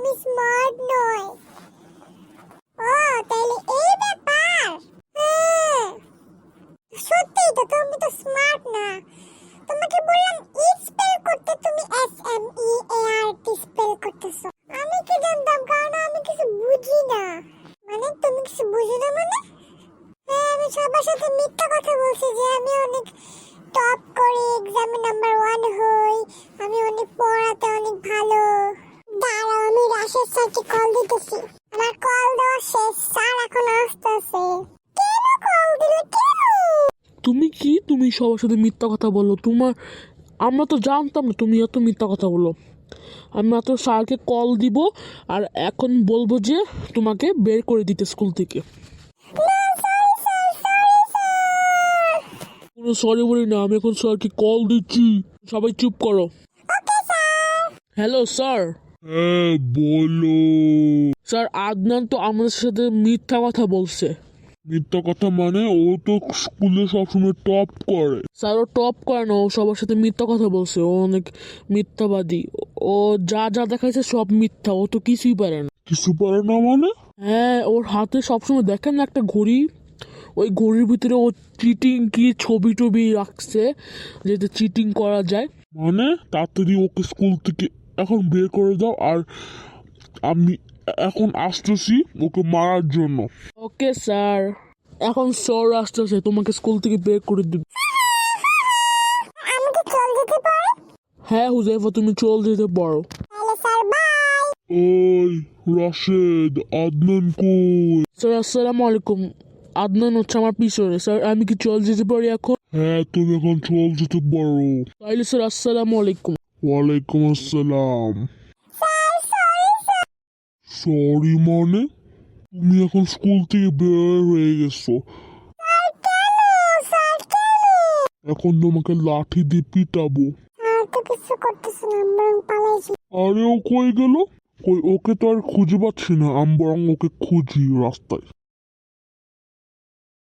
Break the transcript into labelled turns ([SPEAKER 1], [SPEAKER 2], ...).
[SPEAKER 1] আমি স্মার্ট নই। ও তাইলে এই ব্যাপার। হ্যাঁ, সত্যিই তো তুমি তো স্মার্ট না। তোমাকে বললাম ইট স্পেল করতে, তুমি SMEART স্পেল করতেছো। আমি কি জানতাম, কারণ আমি কিছু বুঝি না। মানে তুমি কিছু বুঝো না মানে? হ্যাঁ, আমি সবার সাথে মিথ্যা কথা বলছি যে আমি অনেক টপ করি, এক্সামে নাম্বার 1 হই, আমি অনেক পড়াতে অনেক ভালো। দাঁড়াও, আমি রাশেদ স্যারকে কল দিতেছি। আমার কল দেওয়া শেষ, স্যার এখন আসতেছে। কেন কল দিলে কেন?
[SPEAKER 2] তুমি সবার সাথে মিথ্যা কথা বলো? আমরা তো জানতাম না তুমি এত মিথ্যা কথা বলো। আমি মাত্র স্যারকে কল দিব আর এখন বলবো যে তোমাকে বের করে দিতে স্কুল থেকে। কোনো সরি বলি না, আমি এখন স্যারকে কল দিচ্ছি। সবাই চুপ করো। Hello sir.
[SPEAKER 3] হ্যাঁ বলো।
[SPEAKER 2] স্যার, আদনান তো আমাদের সাথে মিথ্যা কথা বলছে।
[SPEAKER 3] মিথ্যা কথা মানে? ও তো স্কুলে সবসময় টপ করে।
[SPEAKER 2] স্যার, ও টপ করে না, ও সবার সাথে মিথ্যা কথা বলছে। ও অনেক মিথ্যাবাদী। ও যা যা দেখাইছে সব মিথ্যা, ও তো কিছুই পারে না।
[SPEAKER 3] কিছু পারে না মানে?
[SPEAKER 2] হ্যাঁ, ওর হাতে সবসময় দেখেন না একটা ঘড়ি, ওই ঘড়ির ভিতরে ও চিটিং কি ছবি টবি রাখছে যাতে চিটিং করা যায়।
[SPEAKER 3] মানে তাড়াতাড়ি ওকে স্কুল থেকে এখন বের করে দাও, আর আমি এখন আসতেছি ওকে মারার জন্য।
[SPEAKER 2] ওকে স্যার, এখন স্যার আসতেছে, তোমাকে স্কুল থেকে বের করে দিবে।
[SPEAKER 1] আমি কি চল যেতে পারি?
[SPEAKER 2] হ্যাঁ হুজাইফা, তুমি চল যেতে পারো।
[SPEAKER 1] তাহলে স্যার বাই।
[SPEAKER 3] ওই রাশেদ, আদনান কই?
[SPEAKER 2] স্যার আসসালামু আলাইকুম। আদনান হচ্ছে আমার পিছনে। স্যার, আমি কি চল যেতে পারি এখন?
[SPEAKER 3] হ্যাঁ তুমি এখন চল যেতে পারো।
[SPEAKER 2] তাইলে স্যার আসসালামু আলাইকুম।
[SPEAKER 3] ওয়ালাইকুম আসসালাম।
[SPEAKER 1] Sir sorry sir.
[SPEAKER 3] সরি মানে? তুমি এখন স্কুল থেকে বের হয়ে গেছো।
[SPEAKER 1] স্যার কেন?
[SPEAKER 3] এখন তোমাকে লাঠি দিয়ে পিটাবো।
[SPEAKER 1] স্যার তো কিছু করতেছে না, বরং পালাইছি।
[SPEAKER 3] আরে ও কই গেল? কই, ওকে তো আর খুঁজে পাচ্ছি না। আমি বরং ওকে খুঁজি রাস্তায়।